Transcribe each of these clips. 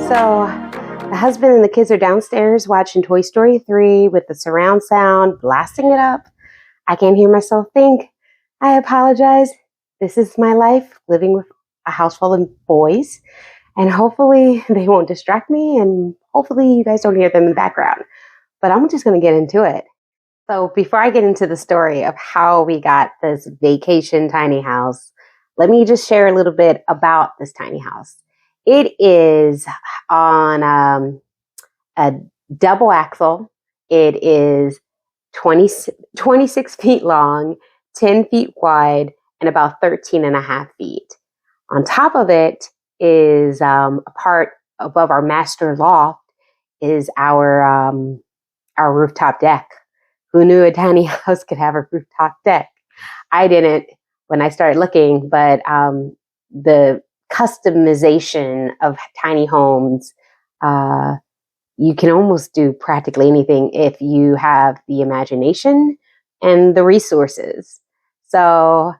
So the husband and the kids are downstairs watching Toy Story 3 with the surround sound, blasting it up. I can't hear myself think. I apologize. This is my life, living with a house full of boys. And hopefully they won't distract me, and hopefully you guys don't hear them in the background. But I'm just going to get into it. So before I get into the story of how we got this vacation tiny house, let me just share a little bit about this tiny house. It is on a double axle. It is 26 feet long, 10 feet wide, and about 13 and a half feet. On top of it is a part above our master loft is our rooftop deck. Who knew a tiny house could have a rooftop deck? I didn't when I started looking, but the customization of tiny homes, you can almost do practically anything if you have the imagination and the resources. So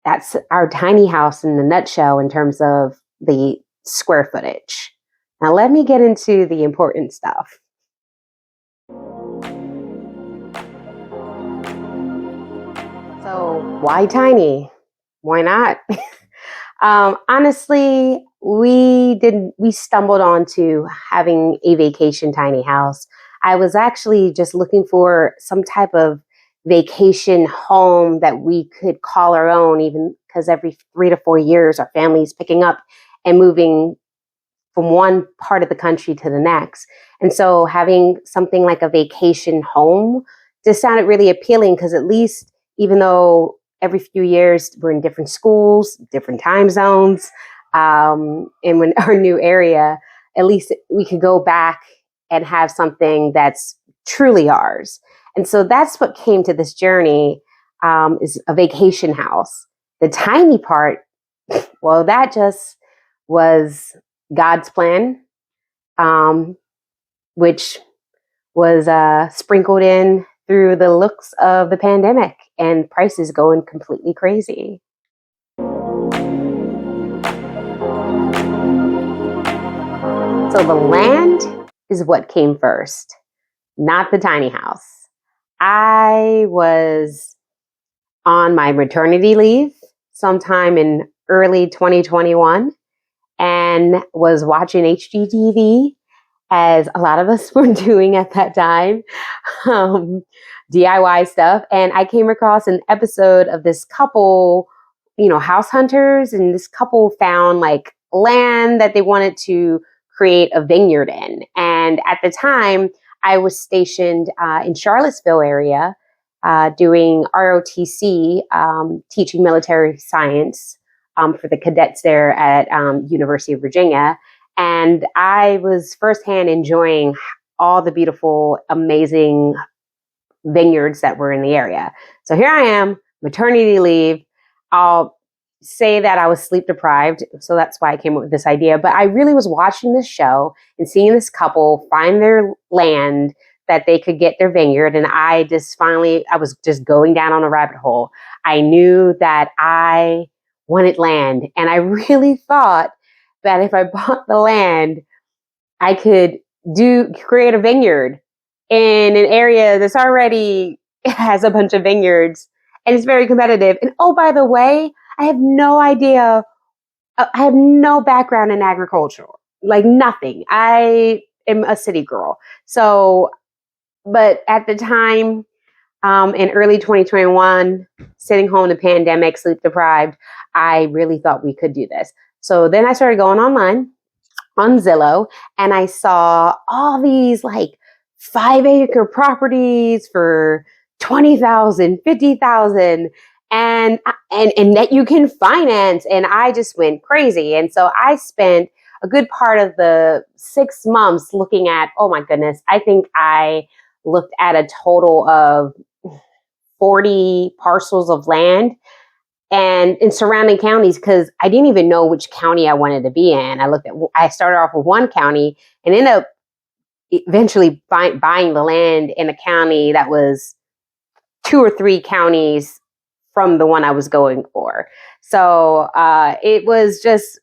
that's our tiny house in a nutshell in terms of the square footage. Now let me get into the important stuff. So why tiny? Why not? Honestly, we stumbled onto having a vacation tiny house. I was actually just looking for some type of vacation home that we could call our own, even because every 3 to 4 years our family's picking up and moving from one part of the country to the next. And so having something like a vacation home just sounded really appealing, because at least, even though every few years we're in different schools, different time zones, and when our new area, at least we could go back and have something that's truly ours. And so that's what came to this journey, is a vacation house. The tiny part, well, that just was God's plan, which was sprinkled in through the looks of the pandemic and prices going completely crazy. So the land is what came first, not the tiny house. I was on my maternity leave sometime in early 2021 and was watching HGTV, as a lot of us were doing at that time, DIY stuff. And I came across an episode of this couple, house hunters, and this couple found like land that they wanted to create a vineyard in. And at the time, I was stationed in Charlottesville area doing ROTC, teaching military science for the cadets there at University of Virginia. And I was firsthand enjoying all the beautiful, amazing vineyards that were in the area. So here I am, maternity leave. I'll say that I was sleep deprived, so that's why I came up with this idea. But I really was watching this show and seeing this couple find their land that they could get their vineyard. And I was just going down on a rabbit hole. I knew that I wanted land. And I really thought that if I bought the land, I could create a vineyard in an area that's already has a bunch of vineyards and it's very competitive. And oh, by the way, I have no idea. I have no background in agriculture, like nothing. I am a city girl. So, but at the time, in early 2021, sitting home in the pandemic, sleep deprived, I really thought we could do this. So then I started going online on Zillow, and I saw all these like 5-acre properties for $20,000, $50,000, and that you can finance. And I just went crazy. And so I spent a good part of the 6 months looking at, oh my goodness, I think I looked at a total of 40 parcels of land and in surrounding counties, because I didn't even know which county I wanted to be in. I started off with one county and ended up eventually buying the land in a county that was 2 or 3 counties from the one I was going for. So it was just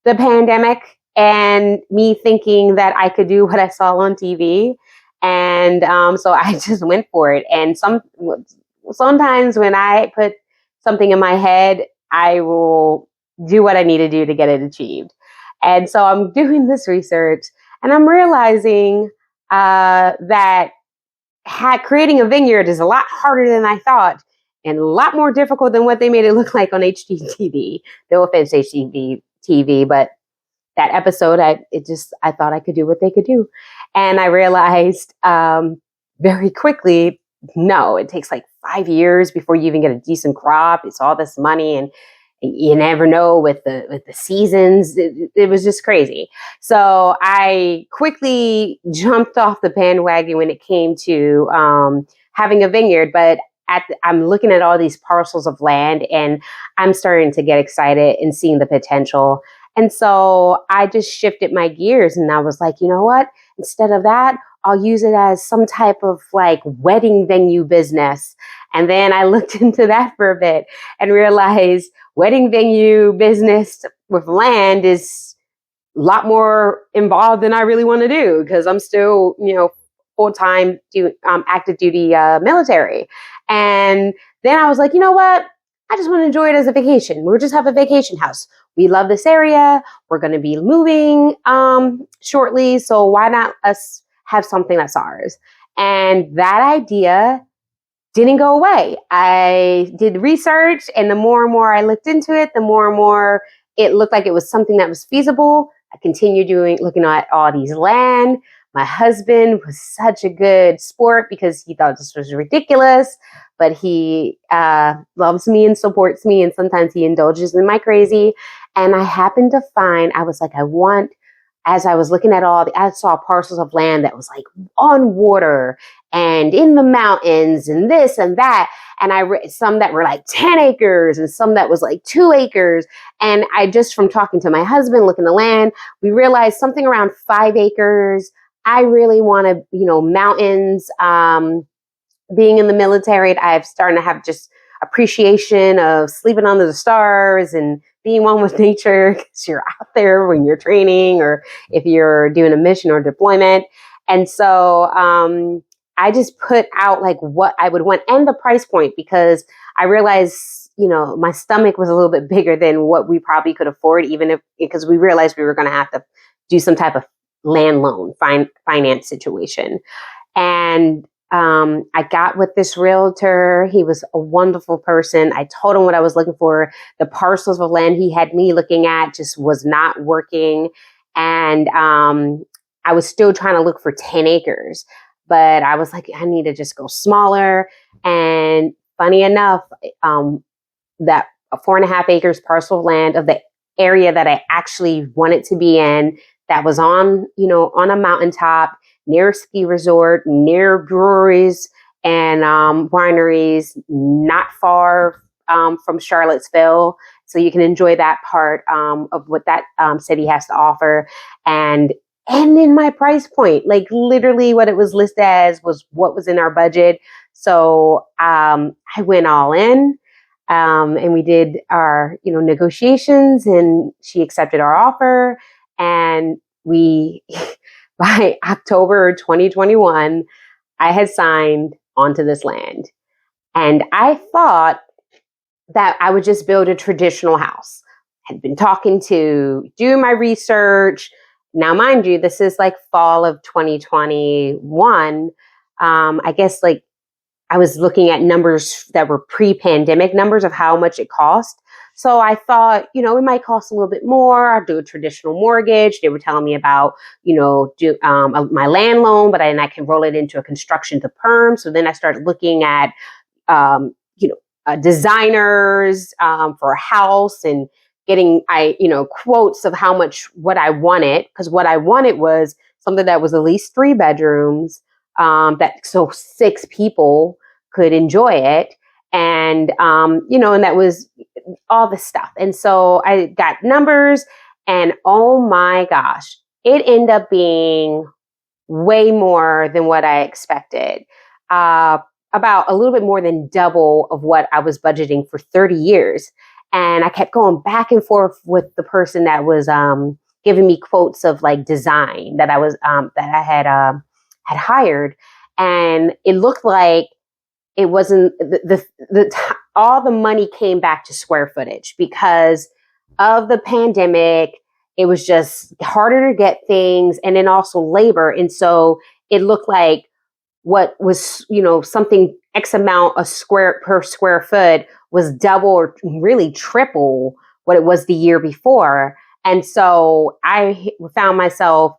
the pandemic and me thinking that I could do what I saw on TV. And so I just went for it. And sometimes when I put something in my head, I will do what I need to do to get it achieved. And so I'm doing this research and I'm realizing that creating a vineyard is a lot harder than I thought and a lot more difficult than what they made it look like on HGTV. No offense, HGTV, but that episode, I thought I could do what they could do. And I realized very quickly, no, it takes like 5 years before you even get a decent crop. It's all this money, and you never know with the seasons. It was just crazy. So I quickly jumped off the bandwagon when it came to having a vineyard. But I'm looking at all these parcels of land, and I'm starting to get excited and seeing the potential. And so I just shifted my gears, and I was like, you know what? Instead of that, I'll use it as some type of like wedding venue business. And then I looked into that for a bit and realized wedding venue business with land is a lot more involved than I really want to do, because I'm still, full-time active duty military. And then I was like, you know what? I just want to enjoy it as a vacation. We'll just have a vacation house. We love this area. We're going to be moving shortly. So why not us have something that's ours? And that idea didn't go away. I did research, and the more and more I looked into it, the more and more it looked like it was something that was feasible. I continued looking at all these land. My husband was such a good sport because he thought this was ridiculous, but he loves me and supports me, and sometimes he indulges in my crazy. And I happened to find, I was like, as I was looking at I saw parcels of land that was like on water and in the mountains and this and that. And I read some that were like 10 acres and some that was like 2 acres. And I just, from talking to my husband, looking at the land, we realized something around 5 acres. I really want to, mountains, being in the military, I've started to have just appreciation of sleeping under the stars and being one with nature, because you're out there when you're training or if you're doing a mission or deployment. And so I just put out like what I would want and the price point, because I realized, my stomach was a little bit bigger than what we probably could afford, because we realized we were going to have to do some type of land loan finance situation. And I got with this realtor. He was a wonderful person. I told him what I was looking for. The parcels of land he had me looking at just was not working. And I was still trying to look for 10 acres. But I was like, I need to just go smaller. And funny enough, that 4.5 acres parcel of land of the area that I actually wanted to be in, that was on a mountaintop, near a ski resort, near breweries and wineries, not far from Charlottesville. So you can enjoy that part of what that city has to offer. And in my price point, like literally what it was listed as was what was in our budget. So I went all in. And we did our, negotiations, and she accepted our offer. And we, by October 2021, I had signed onto this land. And I thought that I would just build a traditional house. I'd been doing my research. Now, mind you, this is like fall of 2021. I guess like I was looking at numbers that were pre-pandemic numbers of how much it cost. So I thought, it might cost a little bit more. I'll do a traditional mortgage. They were telling me about, my land loan, but then I can roll it into a construction to perm. So then I started looking at, designers for a house and getting, quotes of what I wanted. Because what I wanted was something that was at least 3 bedrooms, so 6 people could enjoy it. And, and that was all the stuff. And so I got numbers, and oh my gosh, it ended up being way more than what I expected. About a little bit more than double of what I was budgeting for 30 years. And I kept going back and forth with the person that was giving me quotes of like design that I had hired, and it looked like it wasn't all the money came back to square footage because of the pandemic. It was just harder to get things, and then also labor, and so it looked like what was, something X amount a square per square foot was double or really triple what it was the year before. And so I found myself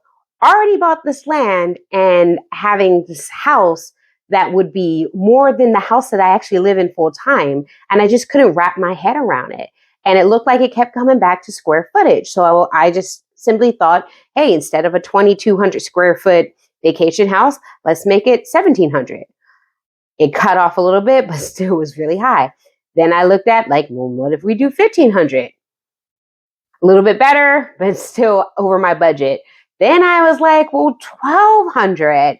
already bought this land and having this house that would be more than the house that I actually live in full time. And I just couldn't wrap my head around it. And it looked like it kept coming back to square footage. So I just simply thought, hey, instead of a 2,200 square foot vacation house, let's make it 1,700. It cut off a little bit, but still was really high. Then I looked at like, well, what if we do 1,500? A little bit better, but still over my budget. Then I was like, well, 1,200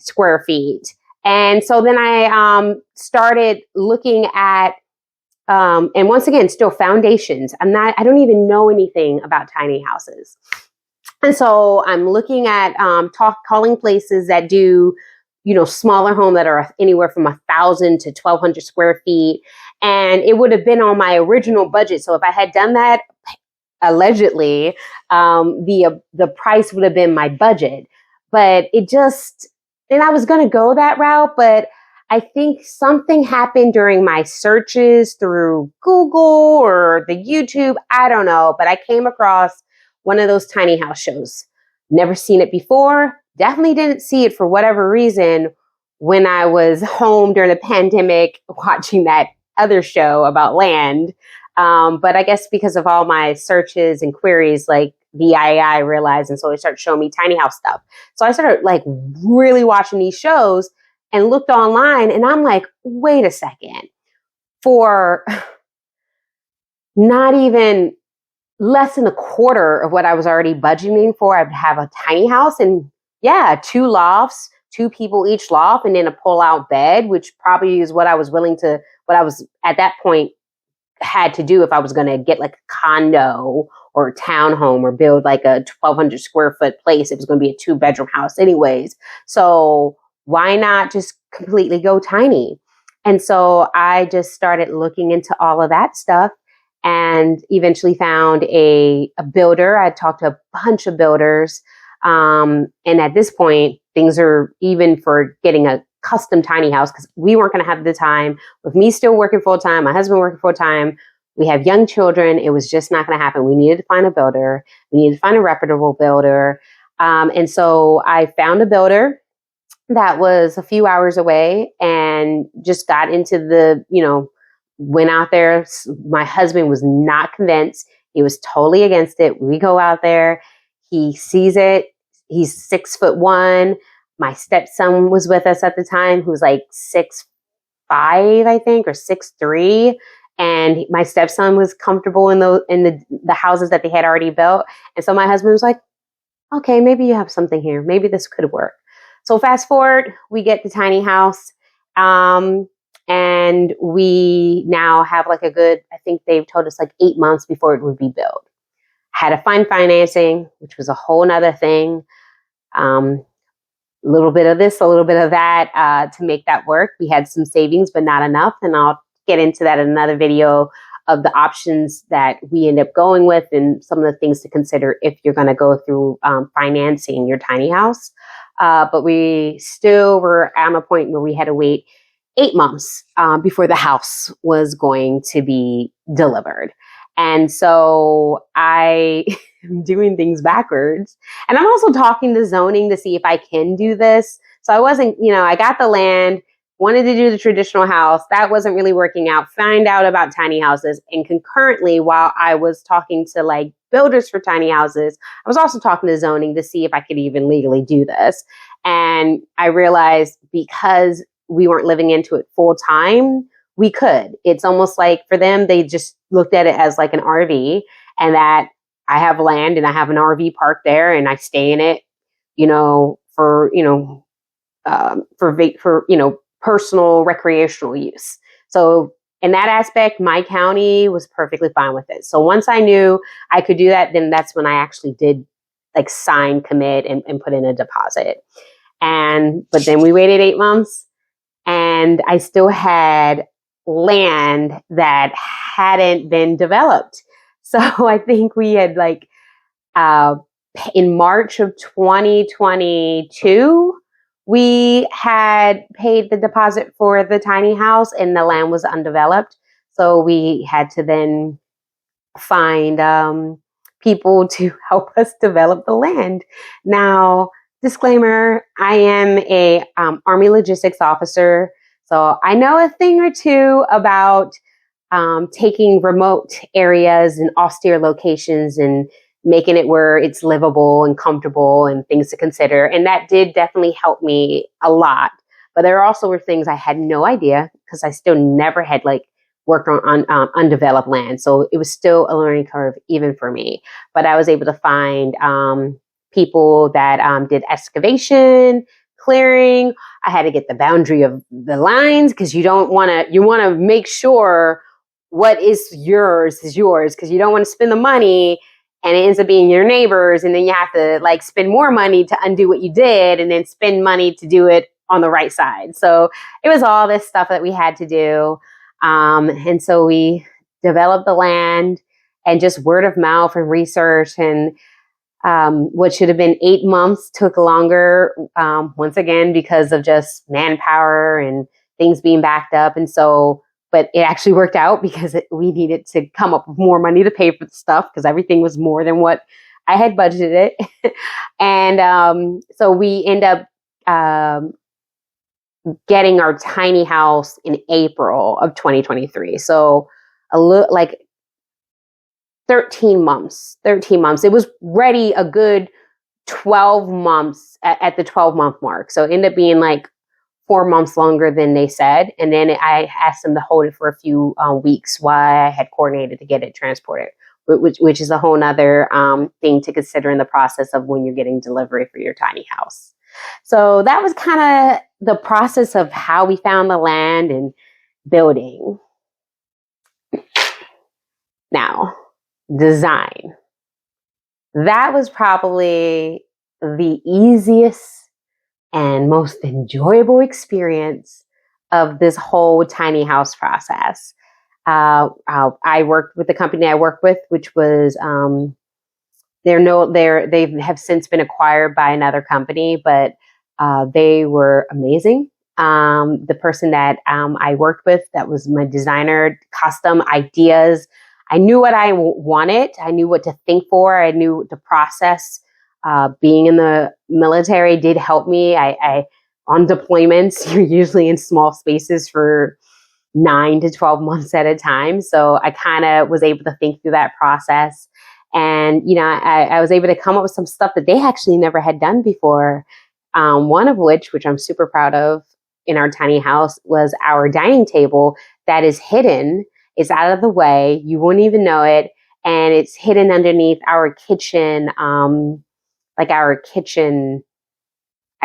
square feet. And so then I started looking at, and once again, still foundations. I don't even know anything about tiny houses. And so I'm looking at calling places that do, smaller home that are anywhere from 1,000 to 1,200 square feet. And it would have been on my original budget. So if I had done that, allegedly, the price would have been my budget. But and I was going to go that route, but I think something happened during my searches through Google or the YouTube. I don't know, but I came across one of those tiny house shows. Never seen it before. Definitely didn't see it for whatever reason when I was home during the pandemic watching that other show about land. But I guess because of all my searches and queries, like the AI realized, and so it started showing me tiny house stuff. So I started like really watching these shows and looked online, and I'm like, wait a second. For not even less than a quarter of what I was already budgeting for, I'd have a tiny house, and 2 lofts, 2 people each loft, and then a pull-out bed, which probably is what I was at that point had to do if I was going to get like a condo or a townhome or build like a 1,200 square foot place. It was going to be a 2-bedroom house anyways. So why not just completely go tiny? And so I just started looking into all of that stuff and eventually found a builder. I talked to a bunch of builders. And at this point, things are even for getting a custom tiny house, because we weren't going to have the time with me still working full time, my husband working full time. We have young children. It was just not going to happen. We needed to find a builder. We needed to find a reputable builder. And so I found a builder that was a few hours away and just got into went out there. My husband was not convinced. He was totally against it. We go out there. He sees it. He's 6'1". My stepson was with us at the time, who was like 6'5", I think, or 6'3". And my stepson was comfortable in the houses that they had already built. And so my husband was like, okay, maybe you have something here. Maybe this could work. So fast forward, we get the tiny house. And we now have like I think they've told us like 8 months before it would be built. Had to find financing, which was a whole nother thing. A little bit of this, a little bit of that to make that work. We had some savings, but not enough. And I'll get into that in another video of the options that we end up going with and some of the things to consider if you're going to go through financing your tiny house. But we still were at a point where we had to wait 8 months before the house was going to be delivered. And so I am doing things backwards. And I'm also talking to zoning to see if I can do this. So I wasn't, I got the land, wanted to do the traditional house. That wasn't really working out. Find out about tiny houses. And concurrently, while I was talking to like builders for tiny houses, I was also talking to zoning to see if I could even legally do this. And I realized because we weren't living into it full time, we could. It's almost like for them, they just looked at it as like an RV, and that I have land and I have an RV park there and I stay in it, for personal recreational use. So, in that aspect, my county was perfectly fine with it. So once I knew I could do that, then that's when I actually did like sign, commit, and put in a deposit. But then we waited 8 months, and I still had land that hadn't been developed. So I think we had like, uh, in March of 2022, we had paid the deposit for the tiny house and the land was undeveloped. So we had to then find people to help us develop the land. Now, disclaimer, I am a Army logistics officer. So I know a thing or two about taking remote areas and austere locations and making it where it's livable and comfortable and things to consider. And that did definitely help me a lot. But there also were things I had no idea because I still never had like worked on undeveloped land. So it was still a learning curve even for me. But I was able to find people that did excavation, clearing. I had to get the boundary of the lines because you want to make sure what is yours because you don't want to spend the money and it ends up being your neighbors, and then you have to like spend more money to undo what you did and then spend money to do it on the right side. So it was all this stuff that we had to do. And so we developed the land and just word of mouth and research, and what should have been 8 months took longer, once again, because of just manpower and things being backed up. And so, but it actually worked out because we needed to come up with more money to pay for the stuff because everything was more than what I had budgeted. And so we end up getting our tiny house in April of 2023. So like 13 months. It was ready a good 12 months at the 12-month mark. So it ended up being like 4 months longer than they said. And then I asked them to hold it for a few weeks while I had coordinated to get it transported, which is a whole nother thing to consider in the process of when you're getting delivery for your tiny house. So that was kind of the process of how we found the land and building. Now, design. That was probably the easiest and most enjoyable experience of this whole tiny house process. I worked with the company I worked with, which was they have since been acquired by another company, but they were amazing. The person that I worked with, that was my designer, custom ideas. I knew what I wanted. I knew what to think for. I knew the process. Being in the military did help me. I on deployments, you're usually in small spaces for 9 to 12 months at a time. So I kind of was able to think through that process. And, I was able to come up with some stuff that they actually never had done before. One of which I'm super proud of in our tiny house, was our dining table that is hidden. It's out of the way. You wouldn't even know it. And it's hidden underneath our kitchen, I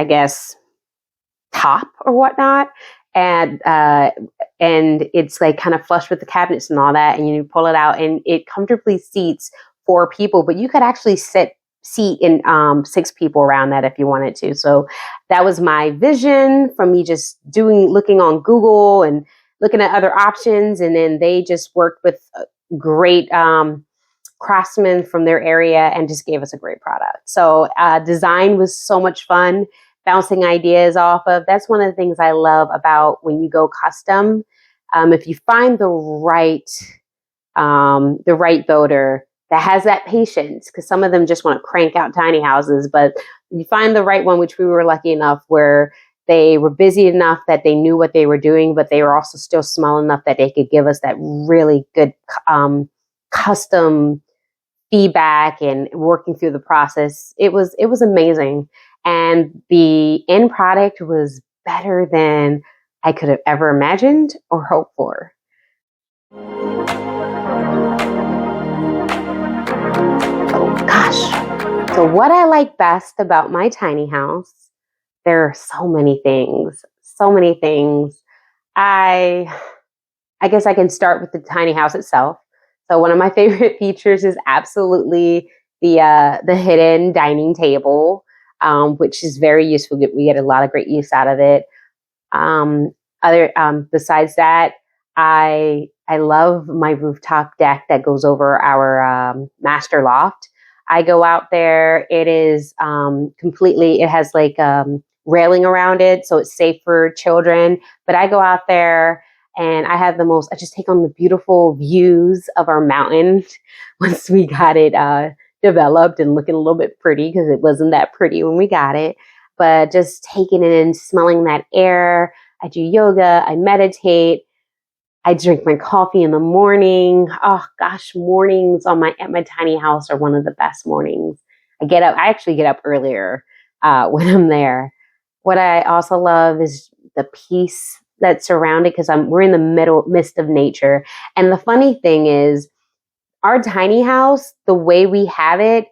guess, top or whatnot. And it's like kind of flush with the cabinets and all that. And you pull it out and it comfortably seats 4 people, but you could actually seat in 6 people around that if you wanted to. So that was my vision from me just looking on Google and looking at other options. And then they just worked with great craftsmen from their area and just gave us a great product. So design was so much fun, bouncing ideas off of. That's one of the things I love about when you go custom. If you find the right builder that has that patience, because some of them just want to crank out tiny houses, but you find the right one, which we were lucky enough where they were busy enough that they knew what they were doing, but they were also still small enough that they could give us that really good custom feedback and working through the process. It was amazing. And the end product was better than I could have ever imagined or hoped for. Oh gosh. So what I like best about my tiny house, there are so many things. I I guess I can start with the tiny house itself. So one of my favorite features is absolutely the hidden dining table, which is very useful. We get a lot of great use out of it. Um, Besides that, I love my rooftop deck that goes over our master loft. I go out there. It is completely. It has like railing around it, so it's safe for children. But I go out there and I have the most. I just take on the beautiful views of our mountain once we got it developed and looking a little bit pretty because it wasn't that pretty when we got it. But just taking it in, smelling that air. I do yoga. I meditate. I drink my coffee in the morning. Oh gosh, mornings at my tiny house are one of the best mornings. I get up. I actually get up earlier when I'm there. What I also love is the peace that's surrounded because we're in the midst of nature. And the funny thing is, our tiny house, the way we have it,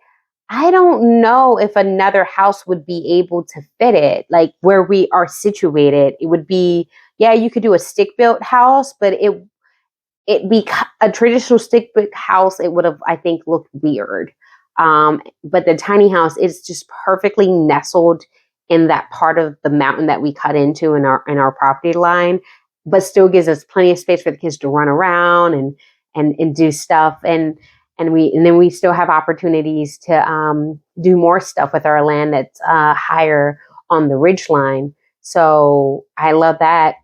I don't know if another house would be able to fit it. Like where we are situated, it would be, yeah, you could do a stick built house, but it be a traditional stick built house. It would have, I think, looked weird. But the tiny house is just perfectly nestled in that part of the mountain that we cut into in our property line, but still gives us plenty of space for the kids to run around and do stuff. And then we still have opportunities to do more stuff with our land that's higher on the ridge line. So I love that.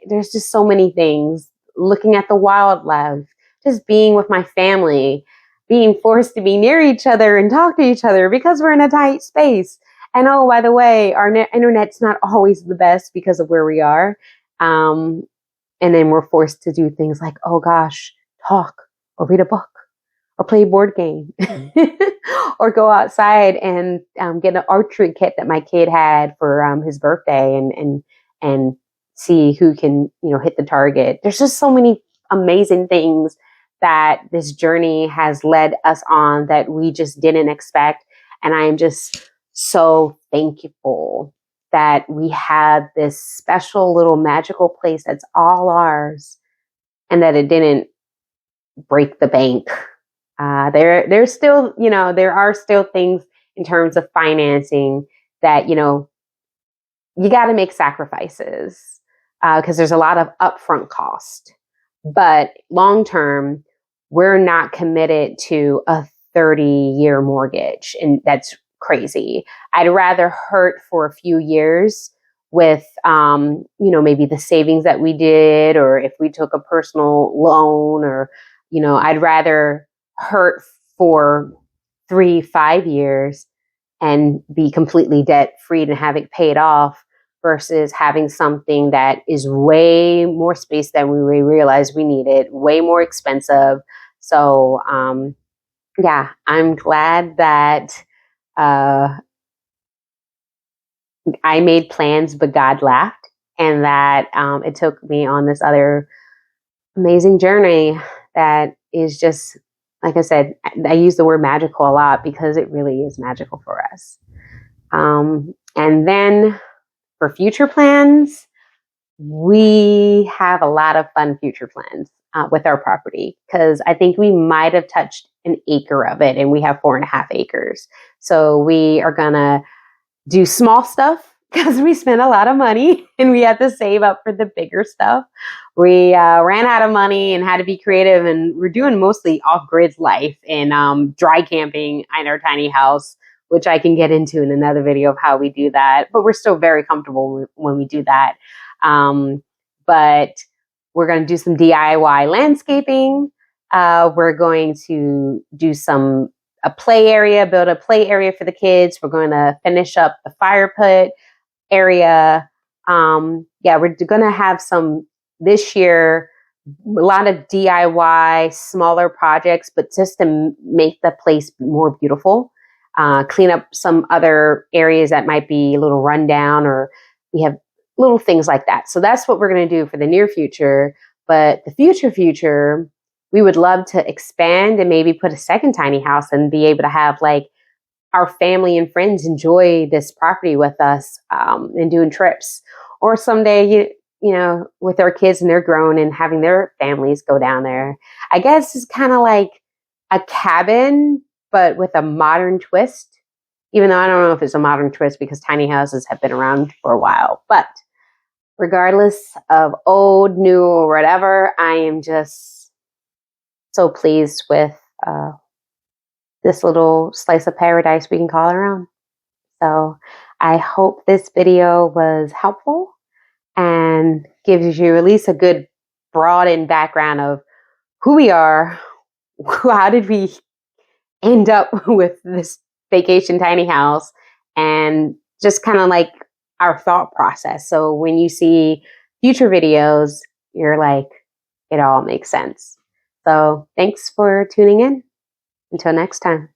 There's just so many things. Looking at the wildlife, just being with my family, being forced to be near each other and talk to each other because we're in a tight space. And oh, by the way, our internet's not always the best because of where we are. And then we're forced to do things like, oh gosh, talk or read a book or play a board game or go outside and get an archery kit that my kid had for his birthday and see who can, hit the target. There's just so many amazing things that this journey has led us on that we just didn't expect. And I am just so thankful that we have this special little magical place that's all ours and that it didn't break the bank. There's still, there are still things in terms of financing that, you got to make sacrifices because there's a lot of upfront cost. But long term, we're not committed to a 30-year mortgage. And that's crazy. I'd rather hurt for a few years with, maybe the savings that we did, or if we took a personal loan, or, I'd rather hurt for 3-5 years and be completely debt free and have it paid off versus having something that is way more space than we realize we needed, way more expensive. So, yeah, I'm glad that I made plans, but God laughed, and that it took me on this other amazing journey that is just, like I said, I use the word magical a lot because it really is magical for us. And then for future plans, we have a lot of fun future plans with our property because I think we might have touched an acre of it, and we have 4.5 acres. So we are going to do small stuff because we spent a lot of money and we had to save up for the bigger stuff. We ran out of money and had to be creative, and we're doing mostly off-grid life and dry camping in our tiny house, which I can get into in another video of how we do that. But we're still very comfortable when we do that. But we're going to do some DIY landscaping. We're going to do a play area, build a play area for the kids. We're going to finish up the fire pit area. We're going to have some this year, a lot of DIY, smaller projects, but just to make the place more beautiful. Clean up some other areas that might be a little rundown, or we have little things like that. So that's what we're going to do for the near future. But the future, we would love to expand and maybe put a second tiny house and be able to have like our family and friends enjoy this property with us and doing trips. Or someday, with their kids and they're grown and having their families go down there. I guess it's kind of like a cabin, but with a modern twist. Even though I don't know if it's a modern twist because tiny houses have been around for a while. But regardless of old, new, or whatever, I am just so pleased with this little slice of paradise we can call our own. So I hope this video was helpful and gives you at least a good broadened background of who we are, how did we end up with this vacation tiny house, and just kind of like our thought process. So when you see future videos, you're like, it all makes sense. So thanks for tuning in. Until next time.